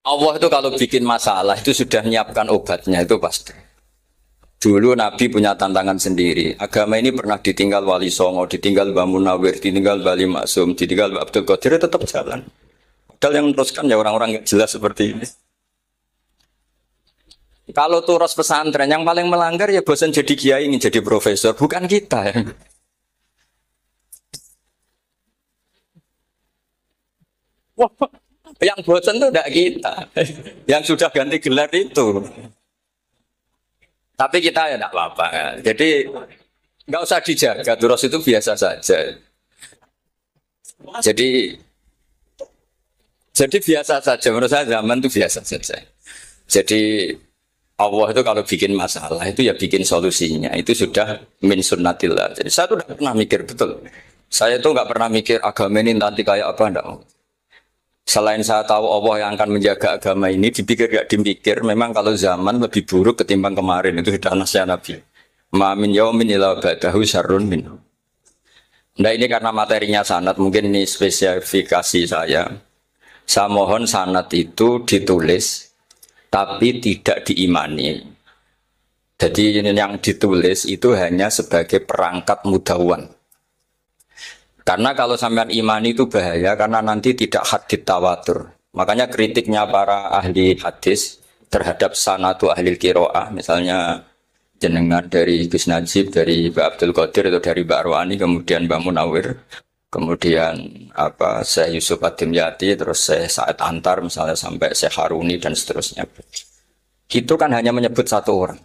Allah itu kalau bikin masalah itu sudah menyiapkan obatnya itu pasti. Dulu Nabi punya tantangan sendiri. Agama ini pernah ditinggal Wali Songo, ditinggal Mbah Munawir, ditinggal Bali Maksum, ditinggal Mbah Abdul Qadir, tetap jalan. Padahal yang meneruskan ya orang-orang nggak jelas seperti ini. Kalau turos pesantren yang paling melanggar ya bosan jadi kiai ingin jadi profesor, bukan kita ya. Wah, yang bosan tuh tidak kita, yang sudah ganti gelar itu. Tapi kita ya tidak apa-apa. Ya. Jadi nggak usah dijaga, turos itu biasa saja. Jadi jadi biasa saja menurut saya zaman itu biasa saja. Jadi Allah itu kalau bikin masalah itu ya bikin solusinya. Itu sudah min sunnatillah. Jadi saya tuh tidak pernah mikir betul. Saya tuh nggak pernah mikir agama ini nanti kayak apa enggak. Selain saya tahu Allah yang akan menjaga agama ini, dipikir gak dipikir, memang kalau zaman lebih buruk ketimbang kemarin itu sudah nasihat Nabi. Ma min yaumin illa ba'dahu syarrun min. Nah ini karena materinya sanad, mungkin ini spesifikasi saya. Saya mohon sanad itu ditulis tapi tidak diimani. Jadi yang ditulis itu hanya sebagai perangkat mudawan. Karena kalau sampean imani itu bahaya karena nanti tidak hadits tawatur. Makanya kritiknya para ahli hadis terhadap sanatu ahli qiraah, misalnya jenengan dari Gus Najib, dari Mbak Abdul Qadir atau dari Mbak Arwani, kemudian Mbak Munawir, kemudian apa Syekh Yusuf Ad-Dimyati, terus Syekh Sa'id Antar misalnya sampai Syekh Haruni dan seterusnya. Itu kan hanya menyebut satu orang.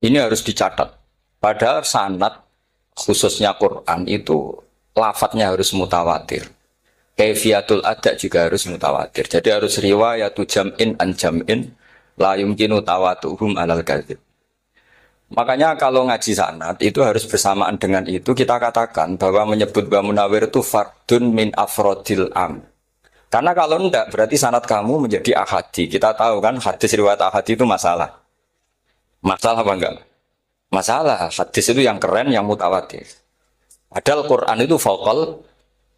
Ini harus dicatat. Padahal sanad khususnya Quran itu lafadznya harus mutawatir. Kaifiyatul ada juga harus mutawatir. Jadi harus riwayatu jam'in an jam'in la yumkinu tawatuhum alal kadzib. Makanya kalau ngaji sanad itu harus bersamaan dengan itu kita katakan bahwa menyebut Mbah Munawir itu fardun min afrodil am. Karena kalau enggak berarti sanad kamu menjadi ahadi. Kita tahu kan hadis riwayat ahadi itu masalah. Masalah apa enggak? Masalah hadis itu yang keren, yang mutawatir. Padahal Quran itu vokal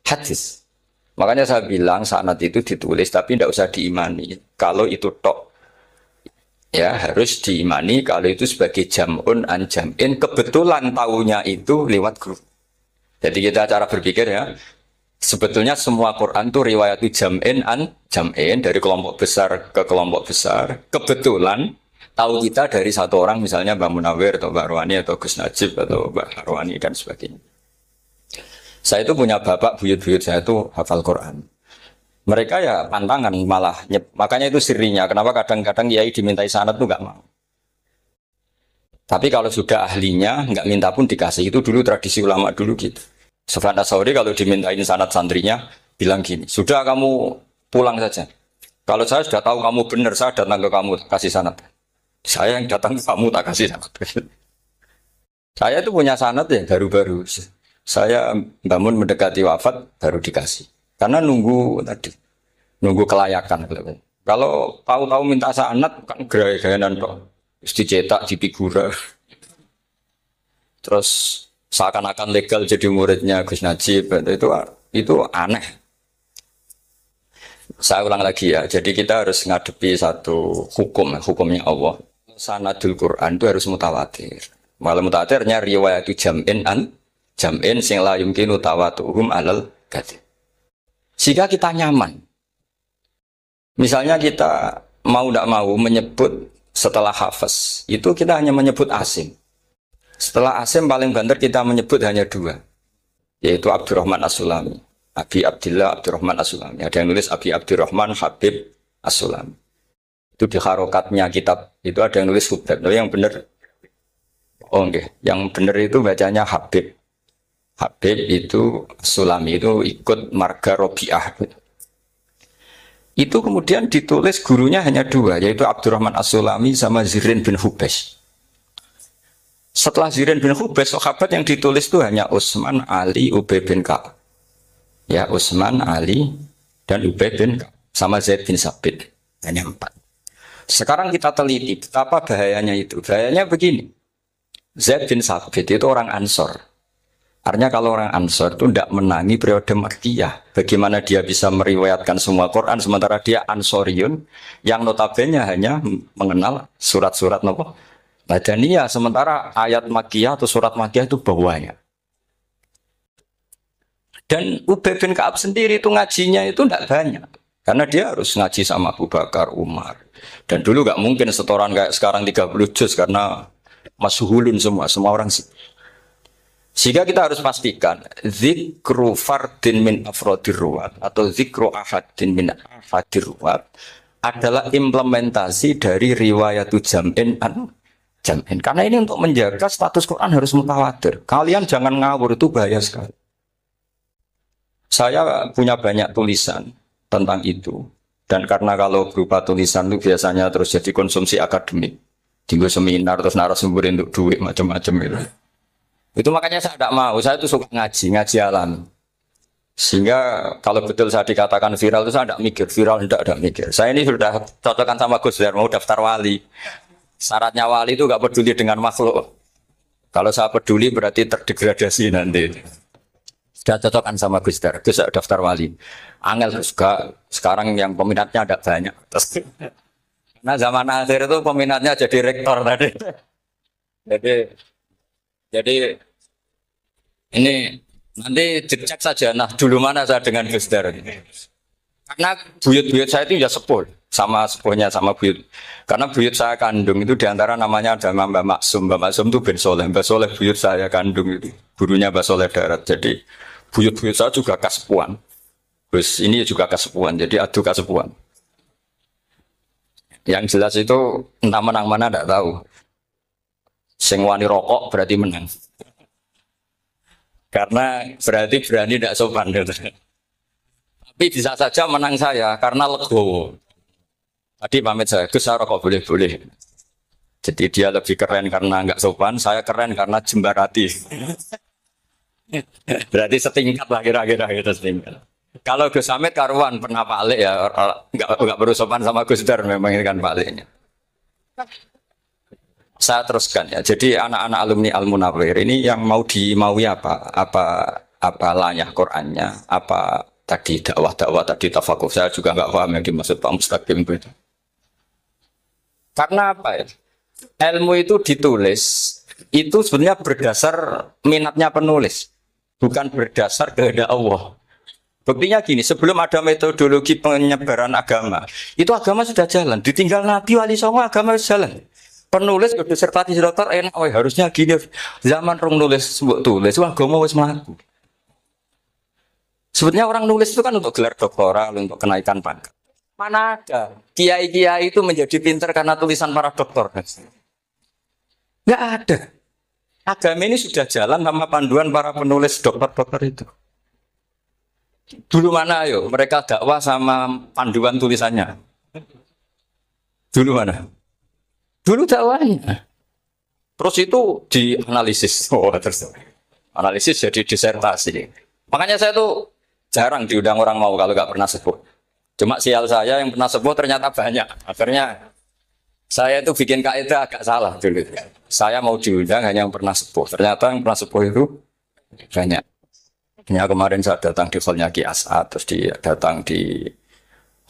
hadis. Makanya saya bilang sanad itu ditulis tapi tidak usah diimani. Kalau itu tok, ya harus diimani. Kalau itu sebagai jam'un an jam'in, kebetulan tahunya itu lewat grup. Jadi kita cara berpikir ya, sebetulnya semua Quran itu riwayat jam'in an jam'in dari kelompok besar ke kelompok besar. Kebetulan tahu kita dari satu orang misalnya Mbak Munawir atau Mbak Arwani atau Gus Najib atau Mbak Arwani dan sebagainya. Saya itu punya bapak buyut-buyut saya itu hafal Quran. Mereka ya pantangan malah makanya itu sirinya. Kenapa kadang-kadang kiai dimintai sanad tuh nggak mau. Tapi kalau sudah ahlinya nggak minta pun dikasih. Itu dulu tradisi ulama dulu gitu. Sufyan Ats-Tsauri kalau dimintain sanad santrinya bilang gini, sudah kamu pulang saja. Kalau saya sudah tahu kamu benar, saya datang ke kamu kasih sanad. Saya yang datang ke kamu tak kasih sanad. Saya itu punya sanad ya baru-baru. Saya bangun mendekati wafat baru dikasih. Karena nunggu tadi, nunggu kelayakan. Kalau tahu-tahu minta sanad kan gaya-gayanan kok. Terus dicetak di figura. Terus seakan-akan legal jadi muridnya Gus Najib. Itu aneh. Saya ulang lagi ya. Jadi kita harus ngadepi satu hukum, hukumnya Allah. Sanadul Quran itu harus mutawatir. Malah mutawatirnya riwayat jam'in an jam'in sing la yumkinu tawatuhum alal kadzib. Sehingga kita nyaman. Misalnya kita mau tidak mau menyebut setelah hafaz, itu kita hanya menyebut asim. Setelah asim paling banter kita menyebut hanya dua, yaitu Abdurrahman As-Sulami, Abi Abdillah Abdurrahman As-Sulami. Ada yang nulis Abi Abdurrahman Habib As-Sulami. Itu di harokatnya kitab itu ada yang nulis Hubab. Tapi yang benar, oh enggak, yang benar itu bacanya Habib. Habib itu Sulami itu ikut marga Robiah. Itu kemudian ditulis gurunya hanya dua, yaitu Abdurrahman As-Sulami sama Zirin bin Hubes. Setelah Zirin bin Hubes, sahabat yang ditulis itu hanya Utsman, Ali, Ubay bin Ka'ab. Ya, Utsman, Ali, dan Ubay bin Ka'ab. Sama Zaid bin Sabit. Hanya 4. Sekarang kita teliti betapa bahayanya itu. Bahayanya begini. Zaid bin Sabit itu orang Ansor. Artinya kalau orang Ansor itu tidak menangi periode Makkiyah. Bagaimana dia bisa meriwayatkan semua Quran sementara dia Ansoriun yang notabene hanya mengenal surat-surat nopo Madaniyah, sementara ayat Makkiyah atau surat Makkiyah itu bawahnya. Dan Ubay bin Ka'ab sendiri itu ngajinya itu tidak banyak. Karena dia harus ngaji sama Abu Bakar, Umar. Dan dulu nggak mungkin setoran kayak sekarang 30 juz karena masyhulun semua orang sih. Sehingga kita harus pastikan zikru fardin min afrodir ruwat atau zikru ahadin min afadir ruwat adalah implementasi dari riwayatu jam'in an jam'in. Karena ini untuk menjaga status Quran harus mutawatir. Kalian jangan ngawur, itu bahaya sekali. Saya punya banyak tulisan tentang itu. Dan karena kalau berupa tulisan itu biasanya terus jadi konsumsi akademik. Tinggal seminar terus narasumber untuk duit macam-macam itu. Itu makanya saya tidak mau, saya itu suka ngaji alam. Sehingga kalau betul saya dikatakan viral itu saya tidak mikir, viral tidak mikir. Saya ini sudah cocokkan sama Gus Dur, mau daftar wali. Syaratnya wali itu nggak peduli dengan makhluk. Kalau saya peduli berarti terdegradasi nanti. Sudah cocokkan sama Gus Dur, Gus daftar wali. Angel juga, sekarang yang peminatnya ada banyak. Nah zaman akhir itu peminatnya jadi rektor tadi. Jadi ini nanti dicek saja. Nah dulu mana saya dengan Gus Dur ini. Karena buyut-buyut saya itu ya sepuh sama sepuhnya sama buyut. Karena buyut saya kandung itu diantara namanya ada Mbak Maksum. Mbak Maksum itu bin Soleh. Mbak Soleh buyut saya kandung itu gurunya Mbak Soleh Darat. Jadi buyut-buyut saya juga kasepuan. Terus ini juga kasepuan. Jadi adu kasepuan. Yang jelas itu entah menang mana tidak tahu. Sing wani rokok berarti menang. Karena berarti berani tidak sopan. Tapi bisa saja menang saya karena legowo. Tadi pamit saya, Gus saya rokok boleh-boleh. Jadi dia lebih keren karena nggak sopan, saya keren karena jembarati. Berarti setingkat lah kira-kira gitu setingkat. Kalau Gus Hamid karuan pernah Pak ya nggak berusopan sama Gus Dur memang ini kan Pak Aleknya. Saya teruskan ya. Jadi anak-anak alumni Al-Munawwir ini yang mau dimaui apa lanyah Qur'annya, apa tadi dakwah tadi tafakuh. Saya juga nggak paham yang dimaksud Pak Mustaqim itu. Karena apa ya? Ilmu itu ditulis itu sebenarnya berdasar minatnya penulis, bukan berdasar kehendak Allah. Buktinya gini, sebelum ada metodologi penyebaran agama, itu agama sudah jalan. Ditinggal Nabi Wali Songo agama sudah jalan. Penulis disertasi dokter enak, oh harusnya gini. Zaman rong nulis tulis, wah agama wis mlaku. Sebetulnya orang nulis itu kan untuk gelar doktoral, untuk kenaikan pangkat. Mana ada kiai-kiai itu menjadi pintar karena tulisan para doktor? Nggak ada. Agama ini sudah jalan sama panduan para penulis dokter-dokter itu. Dulu mana ayo mereka dakwah sama panduan tulisannya? Dulu mana? Dulu dakwahnya. Terus itu dianalisis. Oh, terus analisis jadi disertasi. Makanya saya tuh jarang diundang orang mau kalau nggak pernah sepuh. Cuma sial saya yang pernah sepuh ternyata banyak. Akhirnya saya itu bikin kaidah agak salah dulu. Saya mau diundang hanya yang pernah sepuh. Ternyata yang pernah sepuh itu banyak. Ya, kemarin saya datang di hallnya Ki As'ad, terus datang di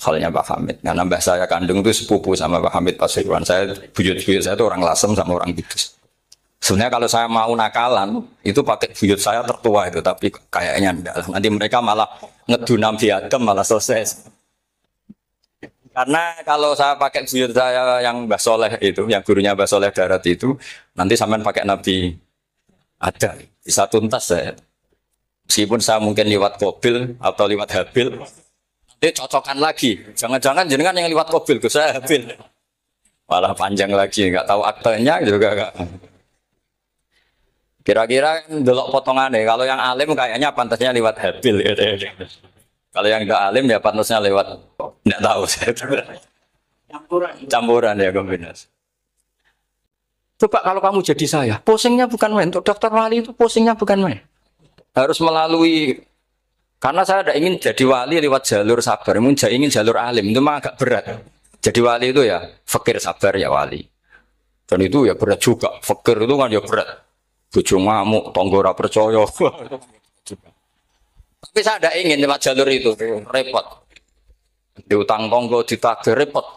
hallnya Pak Hamid. Nah, nambah saya kandung itu sepupu sama Pak Hamid Pasuruan. Saya buyut-buyut saya itu orang Lasem sama orang Kudus. Sebenarnya kalau saya mau nakalan, itu pakai buyut saya tertua itu, tapi kayaknya enggak. Nanti mereka malah ngedunam di Adam, malah selesai. Karena kalau saya pakai buyut saya yang Mbah Soleh itu, yang gurunya Mbah Soleh Darat itu, nanti sampean pakai Nabi Adam, bisa tuntas saya. Meskipun saya mungkin lewat Qabil atau lewat Habil, nanti cocokkan lagi. Jangan-jangan jenengan yang lewat Qabil, saya Habil. Malah panjang lagi, nggak tahu aktenya juga nggak. Kira-kira delok potongannya, kalau yang alim kayaknya pantasnya lewat Habil. Kalau yang nggak alim ya pantasnya lewat, nggak tahu saya. Campuran ya kombinasi. Coba kalau kamu jadi saya, pusingnya bukan main. Untuk daftar wali itu pusingnya bukan main. Harus melalui, karena saya tidak ingin jadi wali lewat jalur sabar, ingin jalur alim, itu mah agak berat. Jadi wali itu ya fakir sabar ya wali. Dan itu ya berat juga, fakir itu kan ya berat. bojo ngamuk, tangga ora percaya. Tapi saya tidak ingin lewat jalur itu, repot. Diutang tangga, ditagih repot.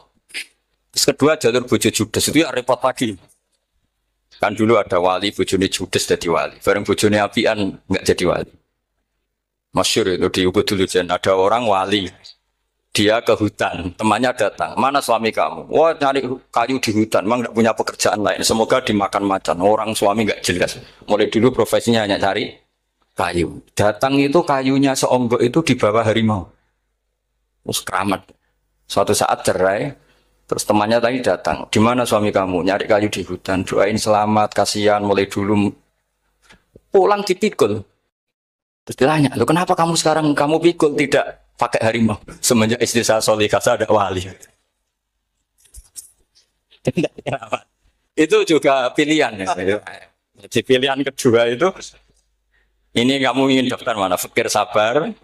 Terus kedua jalur bojo judes itu ya repot lagi. Kan dulu ada wali bojone judes jadi wali, bareng bojone apian nggak jadi wali. Masyhur itu di Ubud dulu ada orang wali. Dia ke hutan, temannya datang. Mana suami kamu? Wah, nyari kayu di hutan. Memang tidak punya pekerjaan lain. Semoga dimakan macan. Orang suami nggak jelas. Mulai dulu profesinya hanya cari kayu. Datang itu kayunya seonggok itu di bawah harimau. Terus keramat. Suatu saat cerai. Terus temannya tadi datang. Di mana suami kamu? Nyari kayu di hutan. Doain selamat, kasihan. Mulai dulu pulang dipikul. Terus ditanya, loh kenapa kamu sekarang kamu pikul tidak pakai harimau? Semenjak istri saya solihah, saya ada wali. Itu juga pilihan. Ya. Jadi pilihan kedua itu, ini kamu ingin daftar mana? Fakir sabar,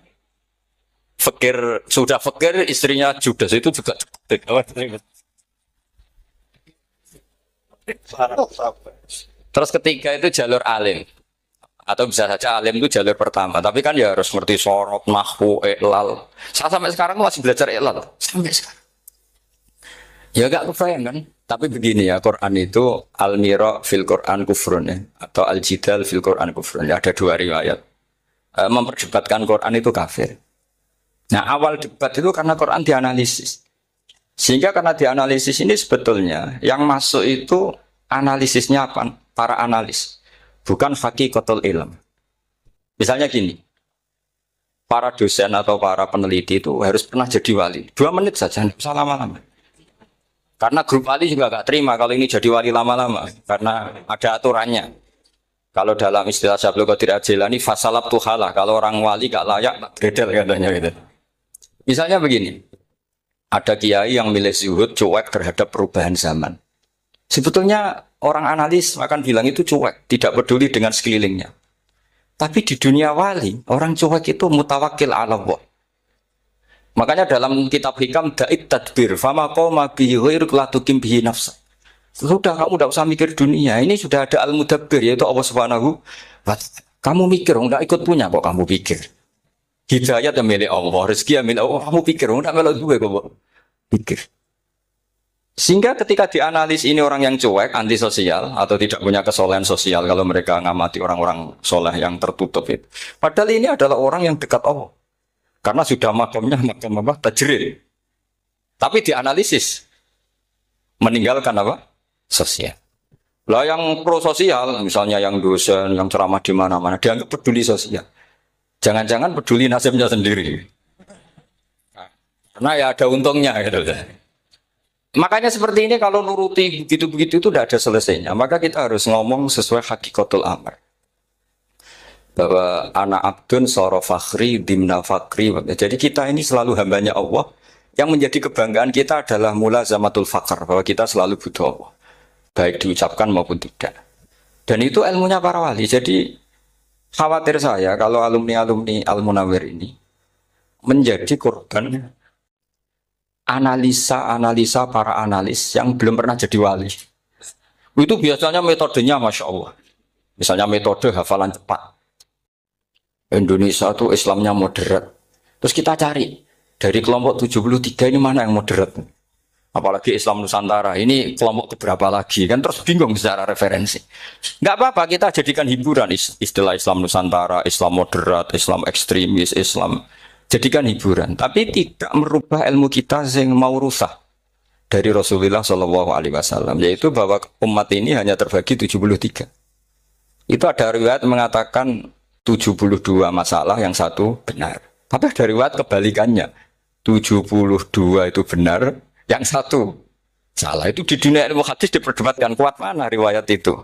fakir sudah fakir, istrinya judes itu juga. Terus ketiga itu jalur alim. Atau bisa saja alim itu jalur pertama, tapi kan ya harus ngerti sorot, nahwu, iklal. Saya sampai sekarang masih belajar iklal, sampai sekarang. Ya gak kebayang kan? Tapi begini ya, Quran itu al-mira fil Quran kufrun ya, atau al-jidal fil Quran kufrun. Ya, ada dua riwayat. Memperdebatkan Quran itu kafir. Nah awal debat itu karena Quran dianalisis. Sehingga karena dianalisis ini sebetulnya yang masuk itu analisisnya apa? Para analis. Bukan hakikatul ilm. Misalnya gini, para dosen atau para peneliti itu harus pernah jadi wali. 2 menit saja, tidak usah lama-lama. Karena grup wali juga gak terima kalau ini jadi wali lama-lama. Karena ada aturannya. Kalau dalam istilah Syaikhul Qadir Al-Jilani, fasalab tuhalah. Kalau orang wali gak layak, gredel katanya gitu. Misalnya begini, ada kiai yang milih zuhud, cuek terhadap perubahan zaman. Sebetulnya orang analis akan bilang itu cuek, tidak peduli dengan sekelilingnya. Tapi di dunia wali, orang cuek itu mutawakkil ala Allah. Makanya dalam kitab hikam da'it tadbir, fama qoma bihi ghairuk la tuqim bihi nafsa. Sudah kamu tidak usah mikir dunia, ini sudah ada al-mudabbir yaitu Allah Subhanahu wa ta'ala. Kamu mikir, enggak ikut punya kok kamu pikir. Hidayat yang milik Allah, rezeki yang milik Allah, kamu pikir, enggak melok gue kok pikir. Sehingga ketika dianalisis ini orang yang cuek, antisosial atau tidak punya kesolehan sosial kalau mereka ngamati orang-orang soleh yang tertutup itu. Padahal ini adalah orang yang dekat Allah. Karena sudah makamnya makam apa? Tajrid. Tapi dianalisis meninggalkan apa? Sosial. Lah yang pro sosial, misalnya yang dosen, yang ceramah di mana-mana, dianggap peduli sosial. Jangan-jangan peduli nasibnya sendiri. Karena ya ada untungnya gitu. Makanya seperti ini kalau nuruti begitu-begitu itu tidak ada selesainya. Maka kita harus ngomong sesuai hakikatul amr. Bahwa anak abdun soro fakhri dimna fakri. Jadi kita ini selalu hambanya Allah. Yang menjadi kebanggaan kita adalah mulazamatul fakr. Bahwa kita selalu butuh Allah. Baik diucapkan maupun tidak. Dan itu ilmunya para wali. Jadi khawatir saya kalau alumni-alumni Al-Munawwir ini menjadi korban analisa para analis yang belum pernah jadi wali. Itu biasanya metodenya Masya Allah. Misalnya metode hafalan cepat. Indonesia itu Islamnya moderat. Terus kita cari, dari kelompok 73 ini mana yang moderat? Apalagi Islam Nusantara, ini kelompok keberapa lagi? Kan terus bingung secara referensi. Nggak apa-apa, kita jadikan hiburan istilah Islam Nusantara, Islam moderat, Islam ekstremis, Islam. Jadikan hiburan, tapi tidak merubah ilmu kita yang mau rusak dari Rasulullah SAW, yaitu bahwa umat ini hanya terbagi 73. Itu ada riwayat mengatakan 72 masalah, yang satu benar. Tapi ada riwayat kebalikannya, 72 itu benar, yang satu salah. Itu di dunia ilmu hadis diperdebatkan kuat mana riwayat itu.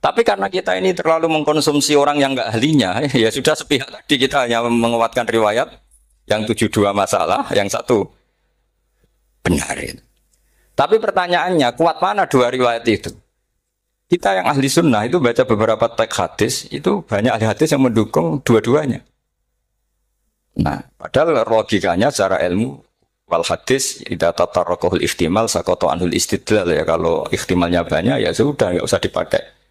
Tapi karena kita ini terlalu mengkonsumsi orang yang nggak ahlinya, ya sudah sepihak tadi kita hanya menguatkan riwayat yang 72 masalah, yang satu benar. Tapi pertanyaannya, kuat mana dua riwayat itu? Kita yang ahli sunnah itu baca beberapa teks hadis, itu banyak ahli hadis yang mendukung dua-duanya. Nah, padahal logikanya secara ilmu, wal hadis, idza tatarraqahul ihtimal saqata anhul istidlal ya. Kalau ihtimalnya banyak, ya sudah nggak usah dipakai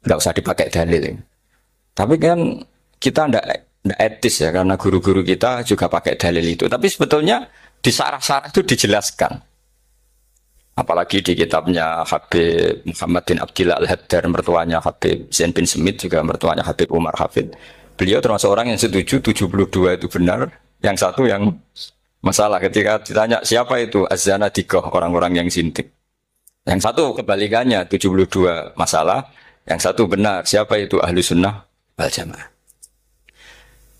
nggak usah dipakai dalil. Tapi kan kita ndak etis ya karena guru-guru kita juga pakai dalil itu. Tapi sebetulnya di sarah-sarah itu dijelaskan. Apalagi di kitabnya Habib Muhammad bin Abdillah Al-Haddar, mertuanya Habib Zain bin Smith, juga mertuanya Habib Umar Hafid. Beliau termasuk orang yang setuju 72 itu benar, yang satu yang masalah. Ketika ditanya siapa itu Az-Zanadiqah, orang-orang yang sintik. Yang satu kebalikannya 72 masalah, yang satu benar. Siapa itu Ahlu Sunnah wal Jamaah.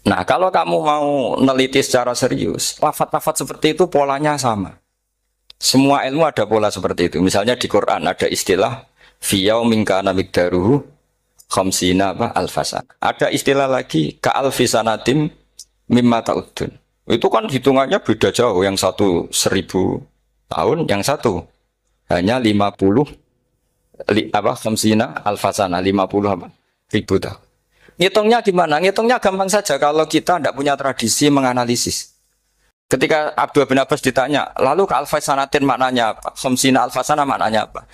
Nah, kalau kamu mau neliti secara serius, lafaz-lafaz seperti itu polanya sama. Semua ilmu ada pola seperti itu. Misalnya di Quran ada istilah fiyau minkana migdaruhu khamsina alfasan. Ada istilah lagi ka'alfisanatim mimma ta'udun. Itu kan hitungannya beda jauh. Yang satu 1000 tahun, yang satu hanya 50 khamsina alfasana, 50 ribu tahun. Ngitungnya gimana? Ngitungnya gampang saja kalau kita tidak punya tradisi menganalisis. Ketika Abdullah bin Abbas ditanya, lalu ke alfasanatin maknanya apa? Khamsina alfasana maknanya apa?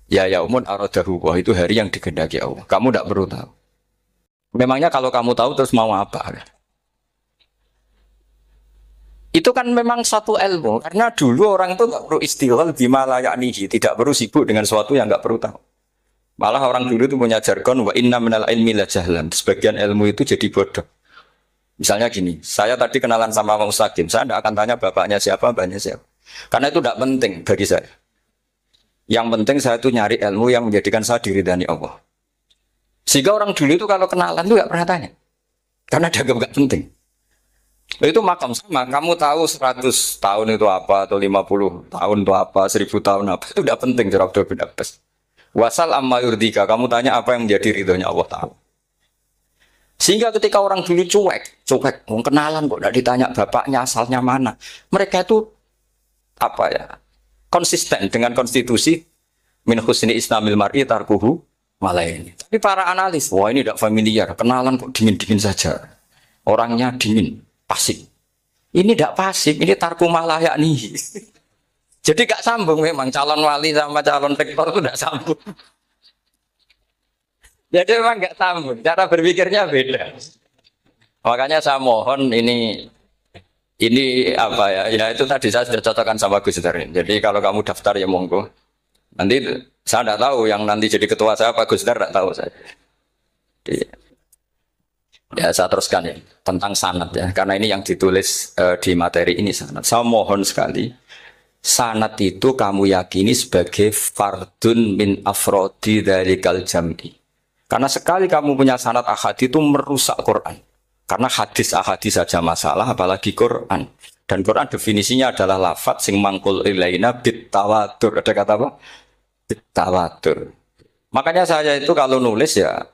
Ya yaumun aradahu, wah itu hari yang dikehendaki Allah. Kamu tidak perlu tahu. Memangnya kalau kamu tahu terus mau apa? Itu kan memang satu ilmu. Karena dulu orang itu tidak perlu istighfar bima la ya'nihi, tidak perlu sibuk dengan sesuatu yang tidak perlu tahu. Malah orang dulu itu punya jargon wa inna minal ilmi la jahlan. Sebagian ilmu itu jadi bodoh. Misalnya gini, saya tadi kenalan sama Pak Mustaqim, saya tidak akan tanya bapaknya siapa, mbaknya siapa. Karena itu tidak penting bagi saya. Yang penting saya itu nyari ilmu yang menjadikan saya diridani Allah. Sehingga orang dulu itu kalau kenalan itu tidak pernah tanya. Karena dianggap nggak penting. Itu makam sama, kamu tahu 100 tahun itu apa, atau 50 tahun itu apa, 1000 tahun apa, itu tidak penting, Jawab Abdul bin Abbas. Wasal amma yurdika, kamu tanya apa yang menjadi ridhonya Allah Ta'ala. Sehingga ketika orang dulu cuek, mau kenalan kok tidak ditanya bapaknya asalnya mana. Mereka itu apa ya, konsisten dengan konstitusi min husni islamil mar'i tarkuhu malaini. Tapi para analis, wah ini tidak familiar, kenalan kok dingin-dingin saja. Orangnya dingin, pasif. Ini tidak pasif, ini tarku malah yakni. Jadi gak sambung memang calon wali sama calon rektor itu tidak sambung. Jadi memang nggak sambung, cara berpikirnya beda. Makanya saya mohon ini apa ya? Ya itu tadi saya sudah cocokkan sama Gus Darin. Jadi kalau kamu daftar ya monggo. Nanti saya tidak tahu yang nanti jadi ketua saya Pak Gus Dar, tidak tahu saya. Jadi, ya saya teruskan ya tentang sanad ya, karena ini yang ditulis di materi ini sanad. Saya mohon sekali, sanad itu kamu yakini sebagai fardun min afrodi dzalikal jam'i. Karena sekali kamu punya sanad ahad itu merusak Quran. Karena hadis ahadis saja masalah, apalagi Quran. Dan Quran definisinya adalah lafadz sing mangkul ilaina bit tawatur. Ada kata apa? Bit tawatur. Makanya saya itu kalau nulis ya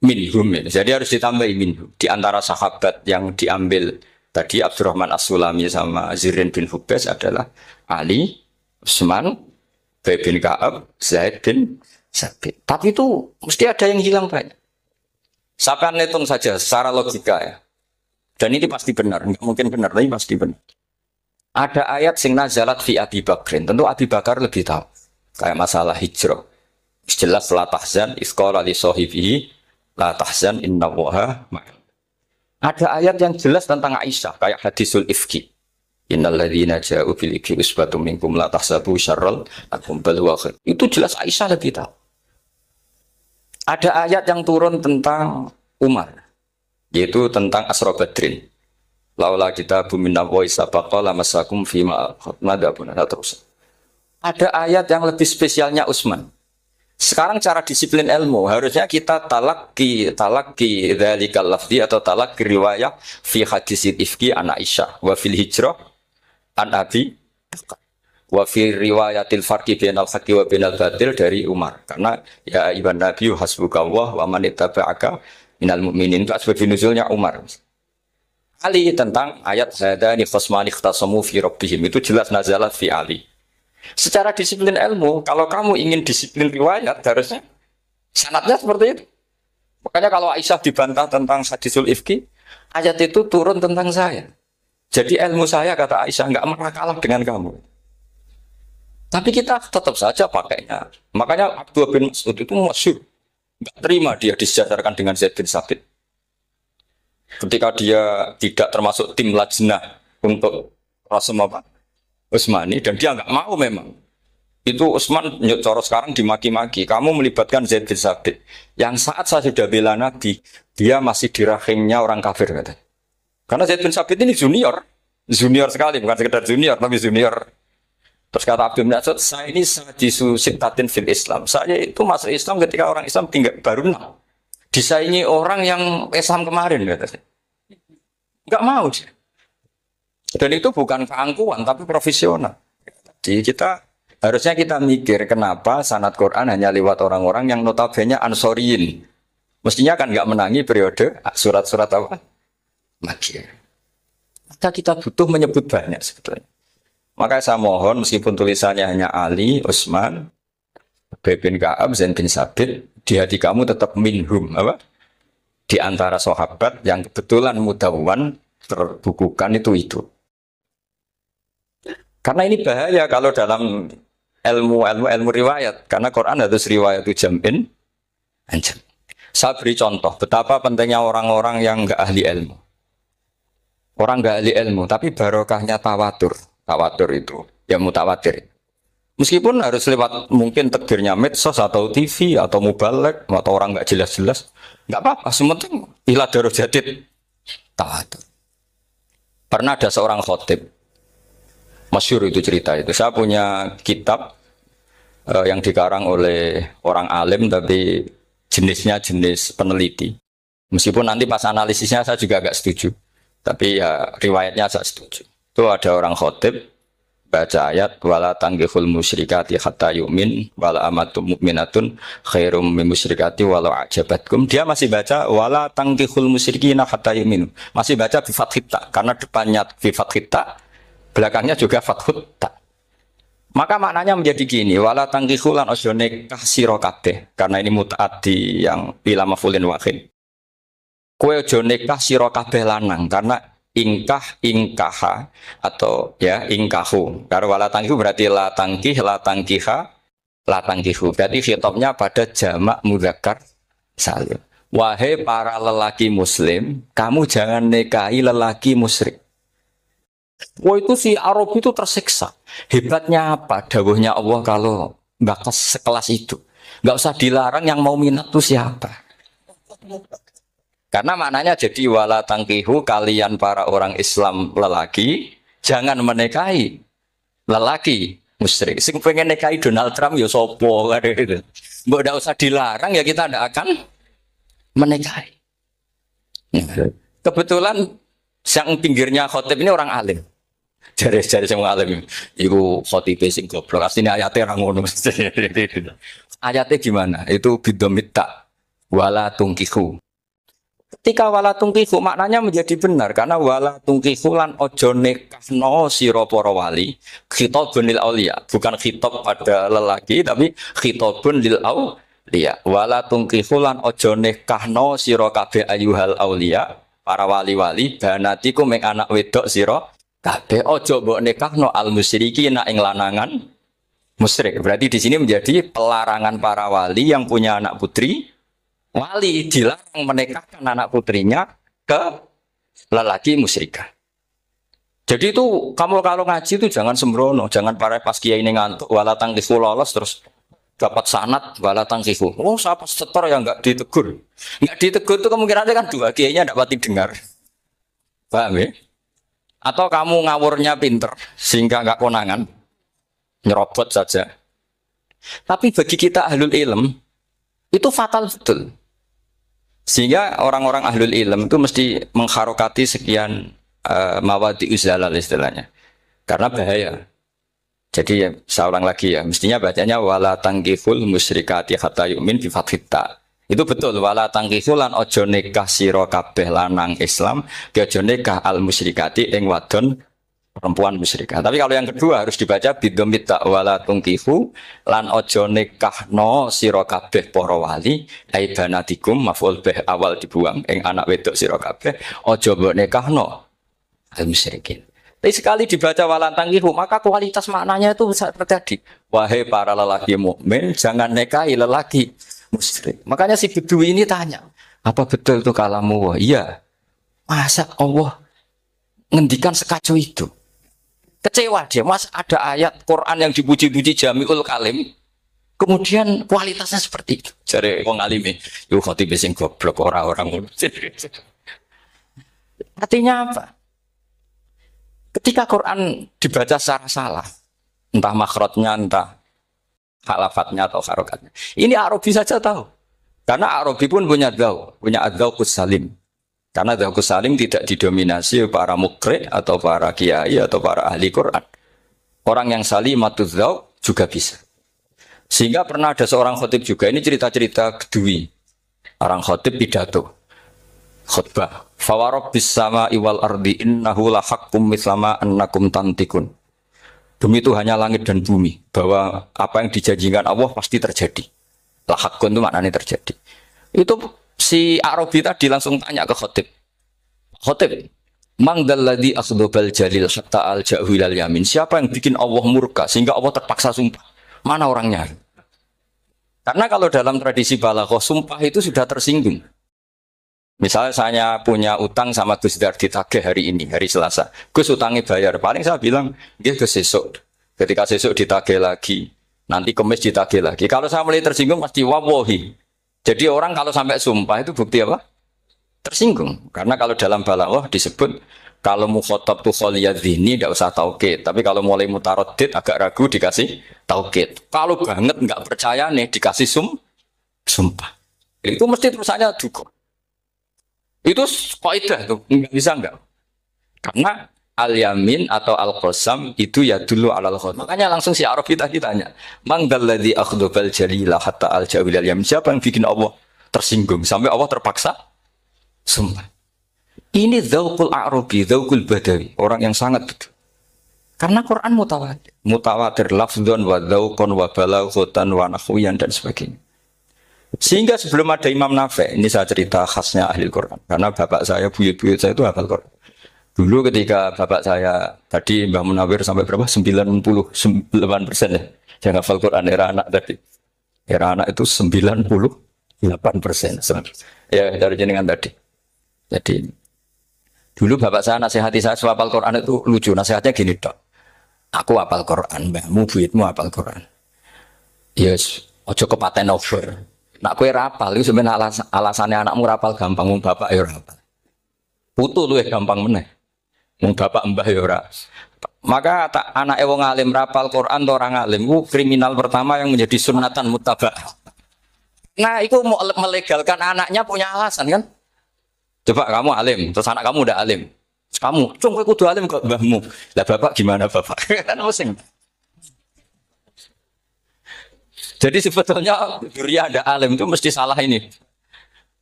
minhum ya. Jadi harus ditambahi minhum. Di antara sahabat yang diambil tadi Abdurrahman As-Sulami sama Zirin bin Hubes adalah Ali, Utsman, Ubay bin Ka'ab, Zaid bin Sabit. Tapi itu mesti ada yang hilang banyak. Sampai hitung saja secara logika ya. Dan ini pasti benar, nggak mungkin benar, tapi pasti benar. Ada ayat sing nazalat fi Abi Bakrin. Tentu Abi Bakar lebih tahu. Kayak masalah hijrah. Jelas la tahzan isqala li sahibihi la tahzan innallaha ma'ana. Ada ayat yang jelas tentang Aisyah kayak hadisul ifki. Innalladzina ja'u bil ifki usbatum minkum la tahsabu syarral lakum bal huwa khair. Itu jelas Aisyah lebih tahu. Ada ayat yang turun tentang Umar, yaitu tentang Asra Badrin. Laula kita buminna wa isabaqa lamasakum fima madabun terus. Ada ayat yang lebih spesialnya Utsman. Sekarang cara disiplin ilmu harusnya kita talaqi dzalikal lafzi atau talaqi riwayah fi hadisil ifki an Aisyah wa fil hijrah an Abi wa fi riwayatil farqi bainal haqqi wa bainal batil dari Umar. Karena ya ibn Nabi hasbukallah wa man ittaba'aka minal mu'minin, itu asbab nuzulnya Umar. Ali tentang ayat hadani khasmani ikhtasamu fi rabbihim, itu jelas nazalat fi Ali. Secara disiplin ilmu, kalau kamu ingin disiplin riwayat harusnya sanadnya seperti itu. Makanya kalau Aisyah dibantah tentang hadisul ifki, ayat itu turun tentang saya. Jadi ilmu saya, kata Aisyah, nggak pernah kalah dengan kamu. Tapi kita tetap saja pakainya. Makanya Abdullah bin Mas'ud itu masyhur. Nggak terima dia disejajarkan dengan Zaid bin Sabit. Ketika dia tidak termasuk tim lajnah untuk Rasul apa? Utsmani dan dia nggak mau memang. Itu Utsman coro sekarang dimaki-maki. Kamu melibatkan Zaid bin Sabit. Yang saat saya sudah bela Nabi, dia masih di rahimnya orang kafir kata. Karena Zaid bin Sabit ini junior. Junior sekali, bukan sekedar junior, tapi junior. Terus kata Abdul Nasir, saya ini sadisu sittatin fil Islam. Saya itu masuk Islam ketika orang Islam tinggal baru 6. Disaingi orang yang Islam kemarin kata. Enggak mau dia. Dan itu bukan keangkuhan, tapi profesional. Jadi harusnya kita mikir kenapa sanad Quran hanya lewat orang-orang yang notabene ansoriyin. Mestinya kan nggak menangi periode surat-surat apa? Makkiyah. Maka kita butuh menyebut banyak sebetulnya. Maka saya mohon meskipun tulisannya hanya Ali, Utsman, Ubay bin Ka'ab, Zaid bin Sabit, di hati kamu tetap minhum apa? Di antara sahabat yang kebetulan mudawwan terbukukan itu. Karena ini bahaya kalau dalam ilmu riwayat. Karena Quran harus riwayat itu jam'in anjam. Saya beri contoh betapa pentingnya orang-orang yang enggak ahli ilmu. Orang enggak ahli ilmu, tapi barokahnya tawatur. Tawatur itu, ya mutawatir. Meskipun harus lewat mungkin takdirnya medsos atau TV atau mubalek atau orang enggak jelas-jelas. Enggak apa-apa, sementing ila darajatid tawatur. Pernah ada seorang khotib masyhur itu cerita itu. Saya punya kitab yang dikarang oleh orang alim tapi jenisnya jenis peneliti. Meskipun nanti pas analisisnya saya juga agak setuju. Tapi ya riwayatnya saya setuju. Itu ada orang khotib baca ayat wala tanggihul musyrikati hatta yu'min wala amatum mu'minatun khairum min musyrikati walau ajabatkum. Dia masih baca wala tanggihul musyrikina hatta yu'minu. Masih baca bi fathita karena depannya bi fathita belakangnya juga fathut ta. Maka maknanya menjadi gini, wala tangkihulan ojo nikah sira kabeh. Karena ini mutaati yang bila mafulin wahid. Kowe ojo nikah sira kabeh lanang karena ingkaha atau ya ingkahu. Karena wala tangkihu berarti la tangkiha, la tangkihu. Berarti khitabnya pada jamak mudzakkar salim. Wahai para lelaki muslim, kamu jangan nikahi lelaki musyrik. Wah itu si Arab itu tersiksa. Hebatnya apa? Dawuhnya Allah kalau bakas sekelas itu. Nggak usah dilarang yang mau minat itu siapa. Karena maknanya jadi wala tangkihu kalian para orang Islam lelaki jangan menikahi lelaki musyrik. Sing pengen nikahi Donald Trump ya sopo gitu. Mbok nggak usah dilarang ya kita tidak akan menikahi. Kebetulan yang pinggirnya khotib ini orang alim. Jari-jari semua alim. Iku khotib sing goblok. Asline ayatnya orang ngono. Ayatnya gimana? Itu bidomita wala tungkihu. Ketika wala tungkihu maknanya menjadi benar karena wala tungkihu lan ojo nekahno sira para wali khitabun lil auliya, bukan khitab pada lelaki tapi khitabun lil auliya. Wala tungkihu lan ojo nekahno sira kabeh ayuhal auliya. Para wali-wali banatiku mek anak wedok sira kabeh aja mbok nikahno al musyriki ing lanangan musyrik. Berarti di sini menjadi pelarangan para wali yang punya anak putri wali dilarang menikahkan anak putrinya ke lelaki musyrikah. Jadi itu kamu kalau ngaji itu jangan sembrono, jangan para pas kiai ini ngantuk wala tangkihu lolos terus dapat sanad wala tangkihu. Oh, siapa setor yang enggak ditegur? Enggak ditegur itu kemungkinannya kan dua, kiainya enggak pati dengar. Paham ya? Atau kamu ngawurnya pinter sehingga enggak konangan, nyerobot saja. Tapi bagi kita ahlul ilm itu fatal betul. Sehingga orang-orang ahlul ilm itu mesti mengharokati sekian mawadi uzalal istilahnya. Karena bahaya. Jadi saya ulang lagi ya, mestinya bacanya wala tangkihul musyrikati hatta yu'min bi fathita. Itu betul wala tangkihu lan ojo nikah sira kabeh lanang Islam, ke ojo nikah al musyrikati ing wadon perempuan musyrikah. Tapi kalau yang kedua harus dibaca bidomita wala tangkihu lan ojo nikahno sira kabeh para wali aibanatikum maf'ul bih awal dibuang ing anak wedok sira kabeh ojo mbok nikahno al musyrikin. Tapi sekali dibaca walantang ihu, maka kualitas maknanya itu bisa terjadi. Wahai para lelaki mukmin, jangan nikahi lelaki musyrik. Makanya si Bedui ini tanya, apa betul itu kalamu? Iya. Masa Allah ngendikan sekacau itu? Kecewa dia, mas ada ayat Quran yang dipuji-puji Jamiul Kalim, kemudian kualitasnya seperti itu. Jadi wong alime, yo khotib sing goblok orang-orang. Artinya apa? Ketika Quran dibaca secara salah, entah makhrajnya, entah halafatnya atau harokatnya. Ini Arabi saja tahu. Karena Arabi pun punya adzauqus salim. Karena adzauqus salim tidak didominasi para mukri atau para kiai atau para ahli Quran. Orang yang salimatuz dzauq juga bisa. Sehingga pernah ada seorang khotib juga, ini cerita-cerita Bedui. Orang khotib pidato. Khutbah. Fawarabbis sama'i wal ardi innahu lahaqqum mislama annakum tantikun. Demi Tuhannya langit dan bumi, bahwa apa yang dijanjikan Allah pasti terjadi. Lahakun itu maknanya terjadi. Itu si Arabi tadi langsung tanya ke khotib. Khotib, mang dalladzi akhdobal jalil hatta al jahwilal yamin. Siapa yang bikin Allah murka sehingga Allah terpaksa sumpah? Mana orangnya? Karena kalau dalam tradisi balaghah sumpah itu sudah tersinggung. Misalnya saya punya utang sama Gus Dar ditagih hari ini, hari Selasa. Gus utangnya bayar. Paling saya bilang, dia Gus sesuk. Ketika sesuk ditagih lagi, nanti Kamis ditagih lagi. Kalau saya mulai tersinggung, pasti wawahi. Jadi orang kalau sampai sumpah itu bukti apa? Tersinggung. Karena kalau dalam balaghah disebut, kalau mukhotob tuh kholiyadzini, tidak usah taukid. Tapi kalau mulai mutaroddid, agak ragu, dikasih taukid. Kalau banget nggak percaya nih, dikasih sumpah. Itu mesti terusannya duga. Itu kaidah tuh, nggak bisa enggak. Karena al-yamin atau al-qasam itu ya dulu alal khot. Makanya langsung si Arabi tadi tanya, "Man dalladzi akhdhabal jalila hatta al-jawil al-yamin?" Siapa yang bikin Allah tersinggung sampai Allah terpaksa sumpah. Ini dzauqul Arabi, dzauqul Badawi, orang yang sangat betul. Karena Quran mutawatir, mutawatir lafdzun wa dzauqun wa balaghatan wa nahwiyan dan sebagainya. Sehingga sebelum ada Imam Nafi', ini saya cerita khasnya ahli Quran. Karena bapak saya, buyut-buyut saya itu hafal Quran. Dulu ketika bapak saya, tadi Mbah Munawir sampai berapa? 98% ya. Yang hafal Quran era anak tadi. Era anak itu 98%. Ya, dari jenengan tadi. Jadi, dulu bapak saya nasihati saya soal hafal Quran itu lucu. Nasihatnya gini, Dok. Aku hafal Quran, mbahmu, buyutmu hafal Quran. Yes, ojo kepaten over. Nak kue rapal itu sebenarnya alasannya anakmu rapal gampang, mung bapak ya rapal. Putu lu gampang meneh. Mung bapak mbah ya ora. Maka anak wong alim rapal Quran atau orang alim itu kriminal pertama yang menjadi sunatan muttaba. Nah, itu mau melegalkan anaknya punya alasan kan? Coba kamu alim, terus anak kamu udah alim. Terus kamu, cung kowe kudu alim kok mbahmu. Lah bapak gimana bapak? Kan pusing. Jadi sebetulnya duriya ada alim itu mesti salah ini.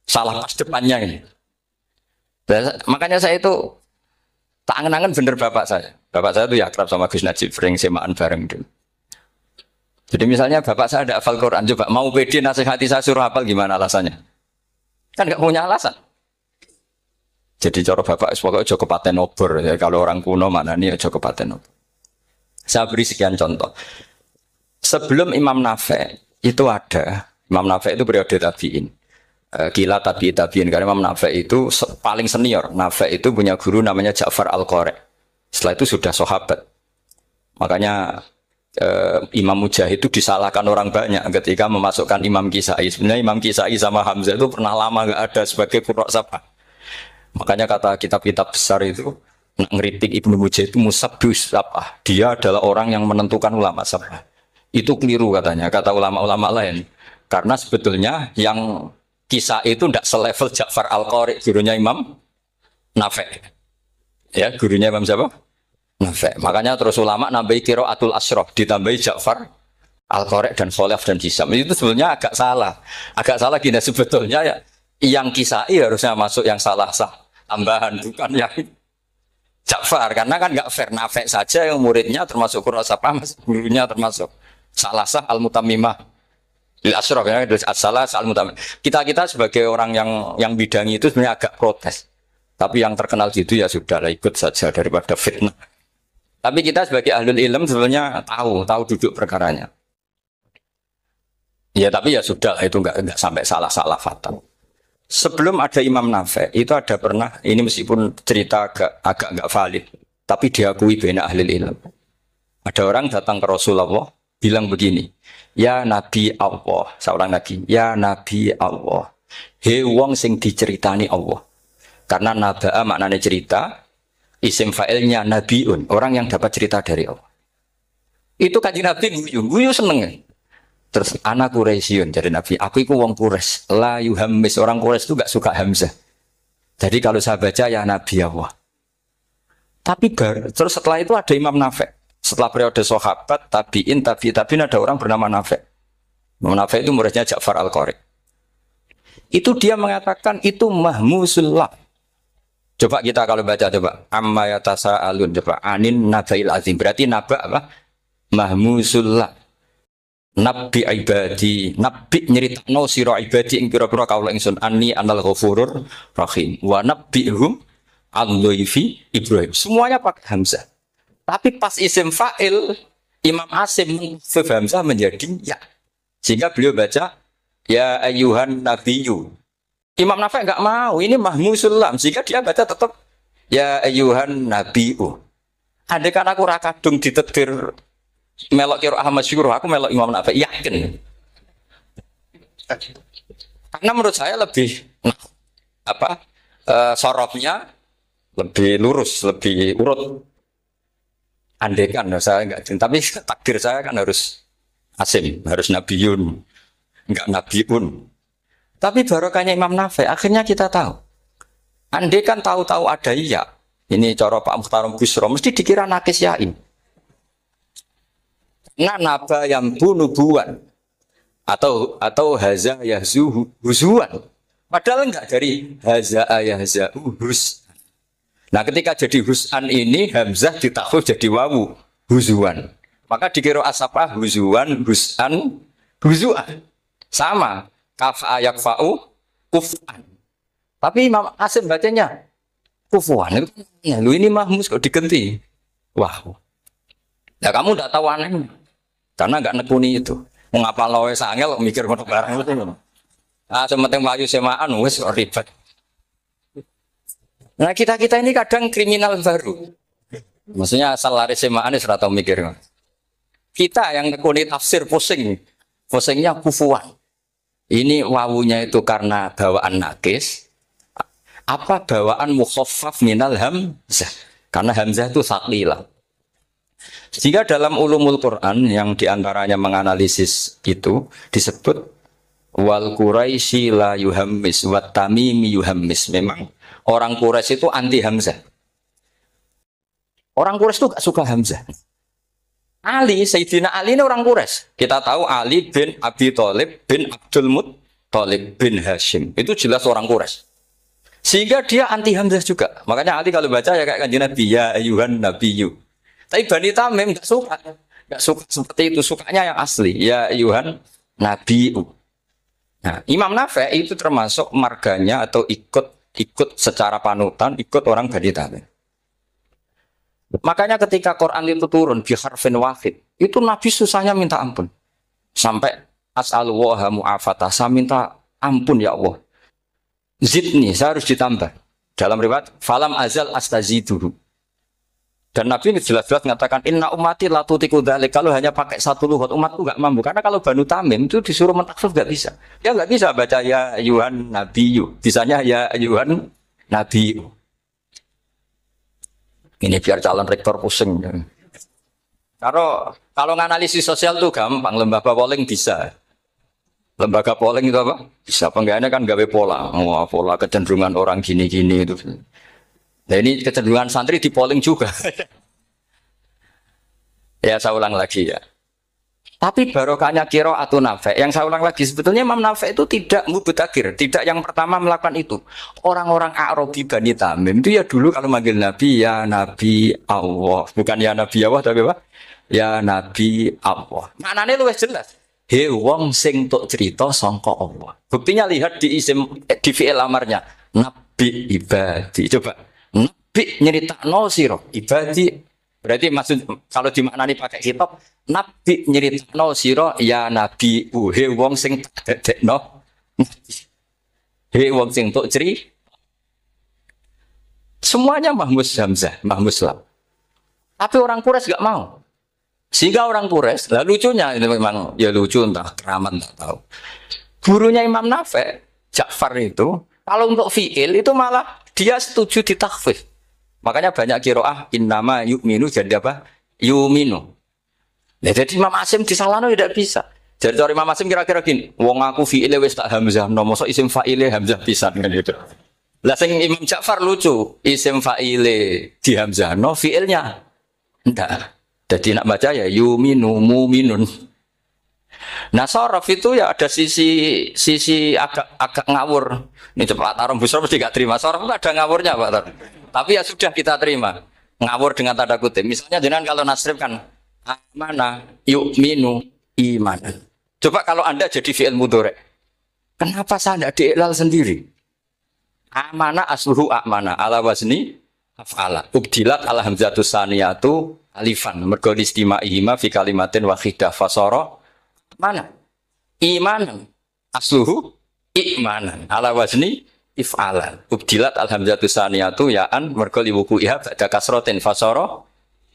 Salah pas depannya ini. Makanya saya itu tak angen-angen bener bapak saya. Bapak saya itu ya akrab sama Gus Najib, sering semaan bareng dulu. Jadi misalnya bapak saya ada hafal Quran, coba mau pede nasihati saya suruh hafal gimana alasannya? Kan nggak punya alasan. Jadi cara bapak pokoknya joko paten obor. Ya, kalau orang kuno mana nih joko paten obor. Saya beri sekian contoh. Sebelum Imam Nafi' itu ada, Imam Nafi' itu periode tabi'in. Kila tabi'in, karena Imam Nafi' itu paling senior. Nafi' itu punya guru namanya Ja'far Al-Qari. Setelah itu sudah sahabat. Makanya Imam Mujahid itu disalahkan orang banyak ketika memasukkan Imam Kisai. Sebenarnya Imam Kisai sama Hamzah itu pernah lama nggak ada sebagai qurra sab'ah. Makanya kata kitab-kitab besar itu, ngeritik Ibnu Mujahid itu musabbus sab'ah. Dia adalah orang yang menentukan ulama sab'ah. Itu keliru katanya, kata ulama-ulama lain. Karena sebetulnya yang kisah itu tidak selevel Ja'far Al-Qari, gurunya Imam Nafi'. Ya, gurunya Imam siapa? Nafi'. Makanya terus ulama nambahi qiraatul asyraf, ditambahi Ja'far Al-Qari dan Khalaf dan Hisam. Itu sebetulnya agak salah. Agak salah gini, sebetulnya ya, yang kisah harusnya masuk yang salah sah. Tambahan, bukan yang Ja'far. Karena kan nggak fair, Nafi' saja yang muridnya termasuk qurra sab'ah, gurunya termasuk salah sah al-mutammimah lil asyraf ya, salah sah al-mutammimah. Kita sebagai orang yang bidangi itu sebenarnya agak protes. Tapi yang terkenal gitu ya sudahlah, ikut saja daripada fitnah. Tapi kita sebagai ahlul ilm sebenarnya tahu duduk perkaranya. Ya tapi ya sudah itu nggak sampai salah-salah fatal. Sebelum ada Imam Nafi itu ada pernah ini meskipun cerita agak nggak valid, tapi diakui bena ahli ilmu. Ada orang datang ke Rasulullah bilang begini, ya Nabi Allah, seorang Nabi, ya Nabi Allah, he wong sing diceritani Allah. Karena naba'a maknanya cerita, isim fa'ilnya nabiun, orang yang dapat cerita dari Allah. Itu kanjeng Nabi guyu seneng. Terus anak Quraisyun jadi Nabi, aku itu wong Quraisy, la yuhammis, orang Quraisy itu gak suka hamzah. Jadi kalau saya baca ya Nabi Allah. Tapi terus setelah itu ada Imam Nafi. Setelah periode sahabat, tabiin ada orang bernama Nafi. Imam Nafi itu muridnya Ja'far Al-Qari. Itu dia mengatakan itu mahmusullah. Coba kita kalau baca coba amma yatasaalun coba anin nabail azim. Berarti naba apa? Mahmusullah. Nabi ibadi, nabi nyeritakno sira ibadi ing pira-pira kaula ingsun anni anal ghafurur rahim wa nabbihum al-dhaifi Ibrahim. Semuanya pakai hamzah. Tapi pas isim fa'il Imam Asim mengkhafif hamzah menjadi ya. Sehingga beliau baca ya ayyuhan nabiyyu. Imam Nafi enggak mau, ini mahmusul lam. Sehingga dia baca tetap ya ayyuhan nabiyyu. Andai kan aku ra kadung ditetir melok kira Ahmad Syukur, aku melok Imam Nafi, yakin. Karena menurut saya lebih sorofnya lebih lurus, lebih urut. Andai kan saya enggak, tapi takdir saya kan harus Asim, harus Nabiyun, enggak Nabiun. Tapi barokahnya Imam Nafi, akhirnya kita tahu. Andai kan tahu-tahu ada iya, ini cara Pak Mukhtarom Busro, mesti dikira nakis yain. Nah, naba yang bunubuan atau haza yahzu huzuan. Padahal enggak dari haza yahza hus. Nah, ketika jadi husan ini hamzah ditakhfif jadi wawu huzuan. Maka dikira asapa huzuan, husan, huzuan. Sama kaf ayak fa'u kufan. Tapi Imam Asim bacanya kufuan. Lu ini mahmus kok digenti. Wah. Ya kamu enggak tahu anehnya. Karena enggak nekuni itu. Mengapa lawe sangel mikir ngono barang itu. Ah, sementing mlayu semaan wis ribet. Nah kita ini kadang kriminal baru. Maksudnya asal lari semaan ini serata mikir. Kita yang nekuni tafsir pusing. Pusingnya kufuan. Ini wawunya itu karena bawaan nakis. Apa bawaan mukhaffaf minal hamzah. Karena hamzah itu saqilah. Jika dalam ulumul Quran yang diantaranya menganalisis itu disebut wal Quraisy la yuhammis wat tamimi yuhammis. Memang orang Quraisy itu anti hamzah. Orang Quraisy itu gak suka hamzah. Ali, Sayyidina Ali ini orang Quraisy. Kita tahu Ali bin Abi Thalib bin Abdul Muttalib bin Hashim. Itu jelas orang Quraisy. Sehingga dia anti hamzah juga. Makanya Ali kalau baca ya kayak kanjeng Nabi ya ayyuhan nabiyyu. Tapi Bani Tamim nggak suka seperti itu, sukanya yang asli. Ya Yuhan Nabiu. Nah, Imam Nafi itu termasuk marganya atau ikut secara panutan, ikut orang Bani Tamim. Makanya ketika Quran itu turun biharfin wahid, itu Nabi susahnya minta ampun. Sampai as'alullaha mu'afatah, saya minta ampun ya Allah. Zidni, saya harus ditambah. Dalam riwayat, falam azal astaziduhu. Dan Nabi ini jelas-jelas mengatakan inna ummati la tutiku dzalik. Kalau hanya pakai satu lugat umatku enggak mampu. Karena kalau Banu Tamim itu disuruh mentakhfif enggak bisa. Dia enggak bisa baca ya ayyuhan nabiyyu. Bisanya ya ayyuhan nabiyyu. Ini biar calon rektor pusing. Kalau nganalisis sosial itu gampang, lembaga polling bisa. Lembaga polling itu apa? Bisa penggawaannya kan gawe pola. Oh, pola kecenderungan orang gini-gini itu. Nah ini kecenderungan santri di polling juga. Ya saya ulang lagi ya. Tapi barokahnya qiraatun Nafi. Yang saya ulang lagi sebetulnya Imam Nafi itu tidak mubtadhir, tidak yang pertama melakukan itu. Orang-orang Arabi Bani Tamim itu ya dulu kalau manggil Nabi ya Nabi Allah, bukan ya Nabi Allah tapi apa? Ya Nabi Allah. Maknanya luwih jelas. He wong sing tok cerita sangka Allah. Buktinya lihat di isim di fi'il amarnya Nabi ibadi. Coba Nabi nyeritakno sira ibadi Berarti maksud kalau dimaknani pakai kitab, nabi nyeritakno sira ya nabi he wong sing dadekno. He wong sing tok ceri. Semuanya Mahmus Hamzah, Mahmus Lam. Tapi orang Quraisy enggak mau. Sehingga orang Quraisy, lah lucunya ini memang ya lucu entah keramat enggak tahu. Gurunya Imam Nafi' Ja'far itu kalau untuk fi'il itu malah dia setuju ditakhfif. Makanya banyak qiraah innama yu'minu jadi apa? Yu'minu. Nah, jadi Imam Asim disalahno tidak bisa. Jadi cara Imam Asim kira-kira gini, wong aku fi'ile wis tak hamzah, mosok isim fa'ile hamzah pisan kan gitu. Lah sing Imam Ja'far lucu, isim fa'ile di hamzahno fi'ilnya ndak. Jadi nak baca ya yu'minu mu'minun. Nah sorof itu ya ada sisi agak ngawur. Ini cepat Tarom Busro mesti gak terima. Sorof itu ada ngawurnya Pak Tar. Tapi ya sudah kita terima. Ngawur dengan tanda kutip. Misalnya jangan kalau nasrif kan amana yu'minu imanan. Coba kalau Anda jadi fi'il mudhari'. Kenapa saya tidak diiklal sendiri? Amana asluhu amana ala wazni af'ala. Ubdilat ala hamzatus saniyatu alifan. Mergo istima'ihima fi kalimatin wahidah fasara mana? Imanan. Asluhu imanan. Ala wazni if'alan. Ubdilat alhamdulillah saniyatu ya'an mergo liwuku'iha ba'da kasrotin fasara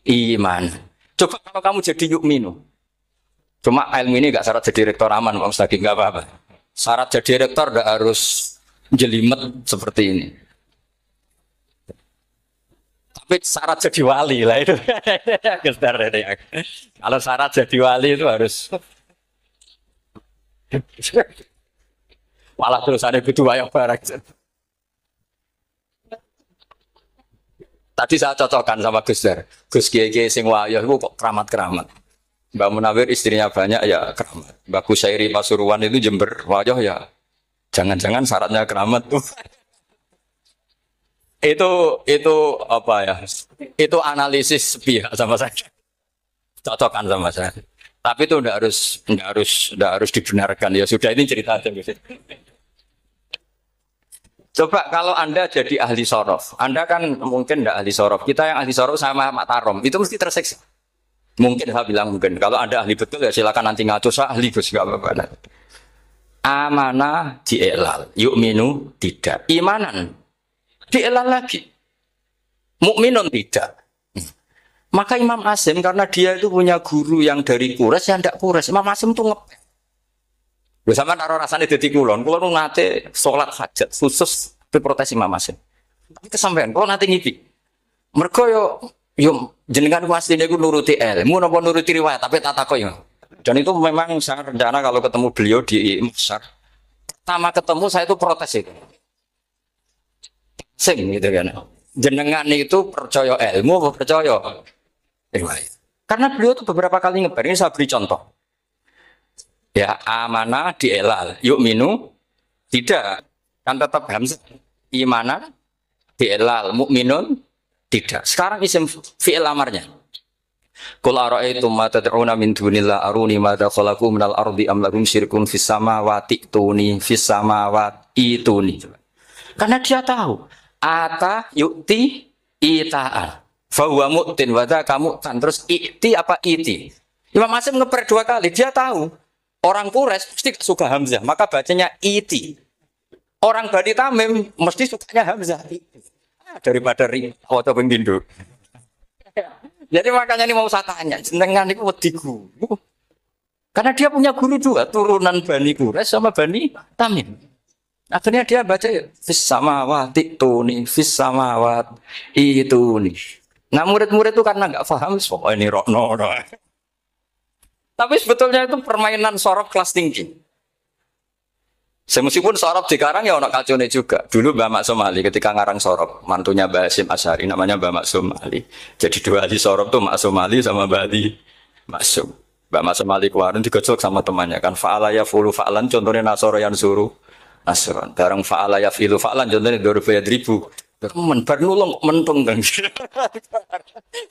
iman. Coba kalau kamu jadi yu'minu. Cuma ilmu ini gak syarat jadi rektor aman Pak Mustaqim, gak apa-apa. Syarat jadi rektor gak harus jelimet seperti ini. Tapi syarat jadi wali lah itu. Kalau syarat jadi wali itu harus malah terus ada butuh wayang barang. Tadi saya cocokkan sama Gus Dar. Gus Kiai sing wayah itu kok keramat-keramat. Mbak Munawir istrinya banyak ya keramat. Mbak Kusairi Pasuruan itu Jember wayah ya. Jangan-jangan syaratnya keramat tuh. itu apa ya? Itu analisis sepihak sama saya. Cocokkan sama saya. Tapi itu tidak harus dibenarkan. Ya sudah ini cerita aja. Coba kalau Anda jadi ahli sorof, Anda kan mungkin tidak ahli sorof. Kita yang ahli sorof sama Mak Tarom itu mesti terseksa. Mungkin saya bilang mungkin. Kalau Anda ahli betul ya silakan nanti ngaco saya ahli Gus nggak apa-apa. Amanah dielal, yu'minu tidak, imanan dielal lagi, mukminun tidak. Maka Imam Asim karena dia itu punya guru yang dari Quraisy yang tidak Quraisy. Imam Asim tuh ngepel. Bersama naruh rasanya jadi kulon nate sholat hajat khusus protes Imam Asim. Tapi kesampaian, kalau nanti ngipi. Mereka yo jenengan aslinya gue nuruti ilmu, napa nuruti riwayat, tapi tak takoi. Dan itu memang saya rencana kalau ketemu beliau di Musar. Pertama ketemu saya itu protes itu. Sing gitu kan. Jenengan itu percaya ilmu apa percaya riwayat. Karena beliau itu beberapa kali ngebar, ini saya beri contoh. Ya, amanah dielal, yu'minu tidak. Kan tetap hamzah. Imanan dielal, mukminun tidak. Sekarang isim fi'il amarnya. Qul ara'aytum ma tad'una min dunillah aruni madza khalaqu minal ardi am lahum syirkun fis samawati tuni fis samawati tuni. Karena dia tahu ata yu'ti ita'an. Fahuwa mu'tin wada kamu tan terus iti apa iti. Imam Asim ngeper dua kali dia tahu orang Quraisy mesti suka hamzah maka bacanya iti. Orang Bani Tamim mesti sukanya hamzah daripada ri atau pengindu. Jadi makanya ini mau saya tanya jenengan itu wediku. Karena dia punya guru juga turunan Bani Quraisy sama Bani Tamim. Akhirnya dia baca fis samawati tuni fis samawat itu nih. Nah murid-murid itu karena nggak paham, oh ini rokno. Tapi sebetulnya itu permainan sorof kelas tinggi. Meskipun sorof di Karang ya anak kacone juga. Dulu Mbak Maksum Ali ketika ngarang sorof, mantunya Mbak Hasyim Asy'ari namanya Mbak Maksum Ali. Jadi dua ahli sorof tuh Maksum Ali sama Mbak Ali Maksum. Mbak Maksum Ali kemarin digocok sama temannya kan. Fa'ala yaf'ulu fa'lan contohnya nasoro yang suruh nasron. Bareng fa'ala yaf'ilu fa'lan contohnya 2000. Bar nulung mentung kan.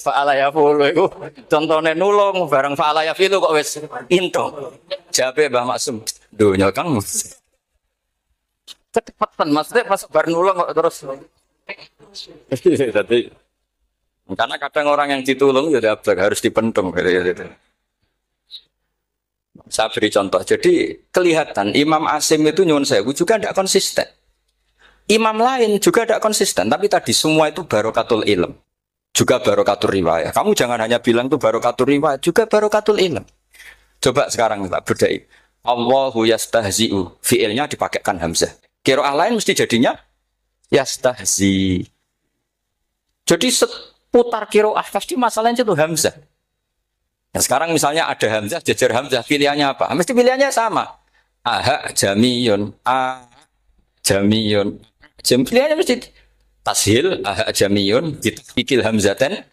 Fa'ala yaf'ulu itu contohnya nulung bareng fa'ala yaf'ilu kok wis intung. Jabe Mbak Maksum. Dunya Kang. Cepetan maksudnya pas bar nulung kok terus. Jadi Karena kadang orang yang ditulung ya harus dipentung gitu. Saya beri contoh. Jadi kelihatan Imam Asim itu nyuwun sewu juga tidak konsisten. Imam lain juga tidak konsisten. Tapi tadi semua itu barokatul ilm. Juga barokatul riwayat. Kamu jangan hanya bilang itu barokatul riwayat. Juga barokatul ilm. Coba sekarang kita berdai. Allahu yastahzi'u. Fi'ilnya dipakaikan hamzah. Qiraah lain mesti jadinya yastahzi. Jadi seputar qiraah pasti masalahnya itu hamzah. Nah, sekarang misalnya ada hamzah, jajar hamzah, pilihannya apa? Mesti pilihannya sama. Aha jamiyun, a jamiyun. Pilihannya mesti tashil, aha jamiyun, ditakikil hamzaten,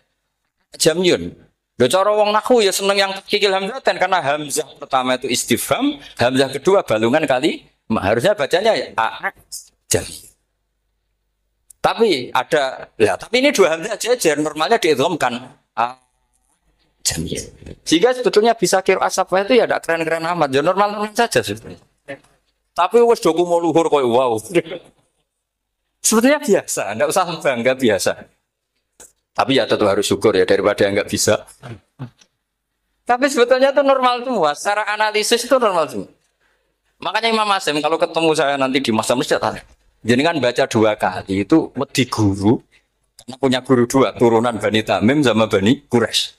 jamiyun. Lho cara wong nahwu ya seneng yang takikil hamzaten karena hamzah pertama itu istifham, hamzah kedua balungan kali, harusnya bacanya ya a jamiyun. Tapi ada, ya tapi ini dua hamzah jajar, normalnya diidghamkan a jamiyun. Sehingga sebetulnya bisa qiraah safah itu ya tidak keren-keren amat, ya normal-normal saja sebetulnya. Tapi wes doku mau luhur koyo wow. Sebetulnya biasa, tidak usah bangga biasa. Tapi ya tentu harus syukur ya daripada yang nggak bisa. Tapi sebetulnya itu normal semua, secara analisis itu normal semua. Makanya Imam Asim kalau ketemu saya nanti di masa masjid, jadi kan baca 2 kali itu wedi guru, karena punya guru 2 turunan Bani Tamim sama Bani Quraisy.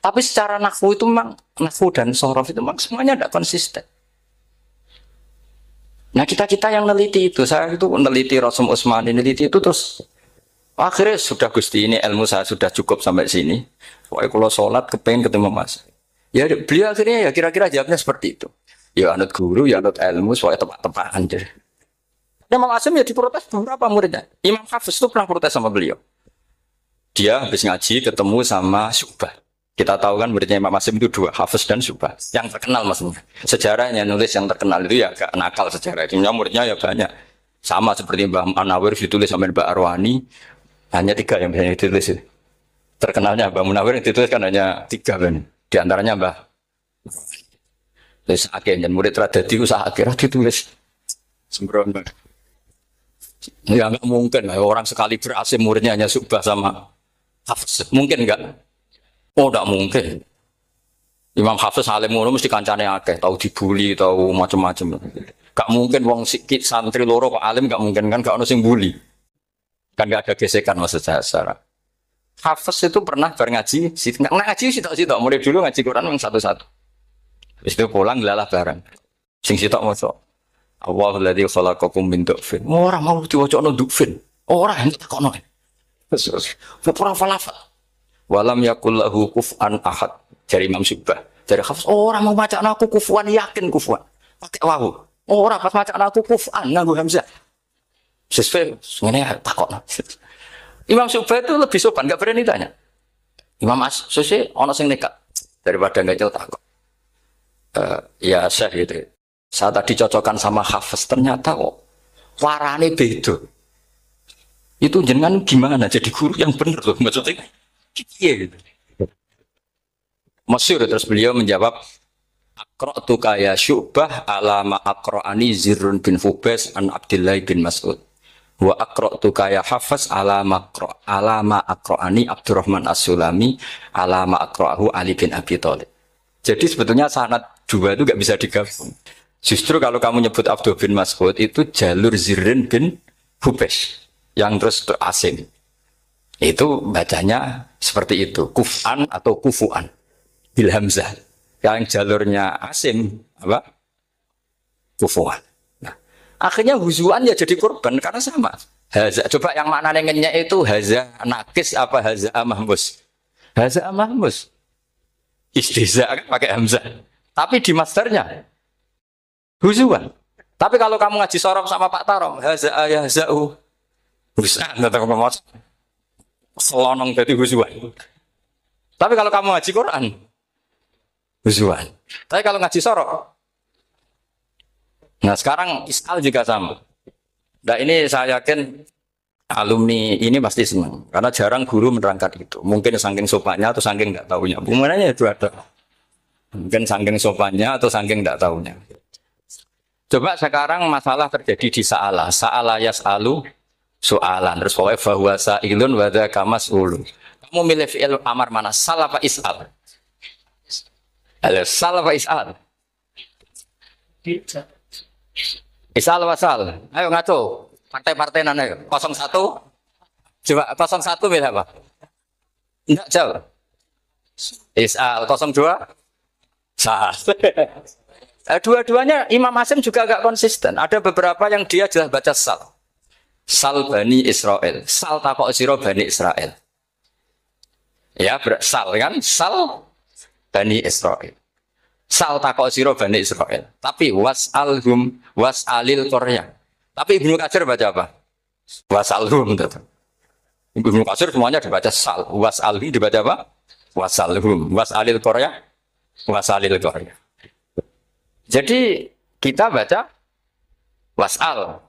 Tapi secara nahwu itu memang, nahwu dan sorof itu memang semuanya tidak konsisten. Nah kita yang neliti itu, saya itu neliti Rasul Utsman, neliti itu terus akhirnya sudah Gusti ini ilmu saya sudah cukup sampai sini. Pokoknya kalau sholat kepengen ketemu Mas. Ya beliau akhirnya ya kira-kira jawabnya seperti itu. Ya anut guru, ya anut ilmu, soalnya tepat-tepatan. Dan Imam Asim ya diprotes beberapa muridnya. Imam Hafiz itu pernah protes sama beliau. Dia habis ngaji ketemu sama Syu'bah. Kita tahu kan muridnya Imam Asim itu 2, Hafiz dan Syu'bah. Yang terkenal maksudnya. Sejarahnya nulis yang terkenal itu ya agak nakal sejarah. Muridnya ya banyak. Sama seperti Mbah Munawir ditulis sama Mbah Arwani. Hanya 3 yang biasanya ditulis. Terkenalnya Mbah Munawir yang ditulis kan hanya 3 kan. Di antaranya Mbah. Terus akhirnya murid Radadi usaha akhirnya ditulis. Sembrono. Ya nggak mungkin. Orang sekali berhasil muridnya hanya Syu'bah sama Hafiz. Mungkin enggak? Oh, tidak mungkin. Imam Hafiz alim ngono mesti kancane akeh, tahu dibully, tahu macam-macam. Gak mungkin wong sikit santri loro kok alim gak mungkin kan gak ono sing bully. Kan gak ada gesekan maksud saya secara. Hafiz itu pernah ngaji, ngaji sitok-sitok, mulai dulu ngaji Quran yang satu-satu. Habis itu pulang lalah bareng. Sing sitok maca. Allahul ladzi khalaqakum min du'fin. Ora mau diwacana du'fin. Ora entuk takono. Terus ora falafat. Walam yakul lahu kuf'an ahad. Dari Imam Syu'bah. Dari Hafiz, orang mau bacaan aku kufuan, yakin kufuan. Pakai wawu. Orang pas bacaan aku kufuan, nganggu hamzah. Sesuai, sebenarnya takut. Imam Syu'bah itu lebih sopan, gak berani tanya. Imam As-Susi, ono sing nekat. Daripada gak jauh takut. Ya Syekh gitu. Saya tadi cocokkan sama Hafiz, ternyata kok warane beda. Itu jenengan gimana jadi guru yang benar loh, maksudnya. Iya gitu. Masyhur terus beliau menjawab Aqra'tu ya Syu'bah ala ma aqra'ani Zirrun bin Fubais an Abdullah bin Mas'ud wa aqra'tu ya Hafiz ala ma aqra'ani Abdurrahman As-Sulami ala ma aqra'ahu Ali bin Abi Thalib. Jadi sebetulnya sanad 2 itu gak bisa digabung. Justru kalau kamu nyebut Abdullah bin Mas'ud itu jalur Zirrun bin Fubais yang terus asing. Itu bacanya seperti itu, kuf'an atau kufu'an bil hamzah. Yang jalurnya Asim apa? Kufu'an. Nah, akhirnya huzuan ya jadi korban karena sama. Haza, coba yang maknanya ngenyek itu haza nakis apa haza mahmus? Haza mahmus. Istiza kan pakai hamzah. Tapi di masternya huzuan. Tapi kalau kamu ngaji sorof sama Pak Tarom, haza ayahza'u. Bisa enggak ngomong selonong jadi huzuan. Tapi kalau kamu ngaji Quran, huzuan. Tapi kalau ngaji sorok, nah sekarang Isal juga sama. Nah ini saya yakin alumni ini pasti senang karena jarang guru menerangkan itu. Mungkin saking sopannya atau saking nggak tahunya. Bagaimana itu ada? Mungkin saking sopannya atau saking nggak tahunya. Coba sekarang masalah terjadi di Sa'ala. Sa'ala yas'alu soalan. Terus pokoknya bahwa sa'ilun wa dzaka mas'ulun. Kamu milih fi'il amar mana? Sal apa is'al? Sal apa is'al? Is'al apa sal? Ayo ngaco. Partai-partai nana ayo. 01. Coba 01 milih apa? Enggak jawab. Is'al 02. Sal. Dua-duanya Imam Hasim juga agak konsisten. Ada beberapa yang dia jelas baca sal. Sal Bani Israel. Sal takok sira Bani Israel. Ya, sal kan? Sal Bani Israel. Sal takok sira Bani Israel. Tapi was'alhum was'alil Korea. Tapi Ibnu Katsir baca apa? Was'alhum. Ibnu Katsir semuanya dibaca sal. Was'alhum dibaca apa? Was'alhum. Was'alil Korea. Was'alil Korea. Jadi kita baca was'al.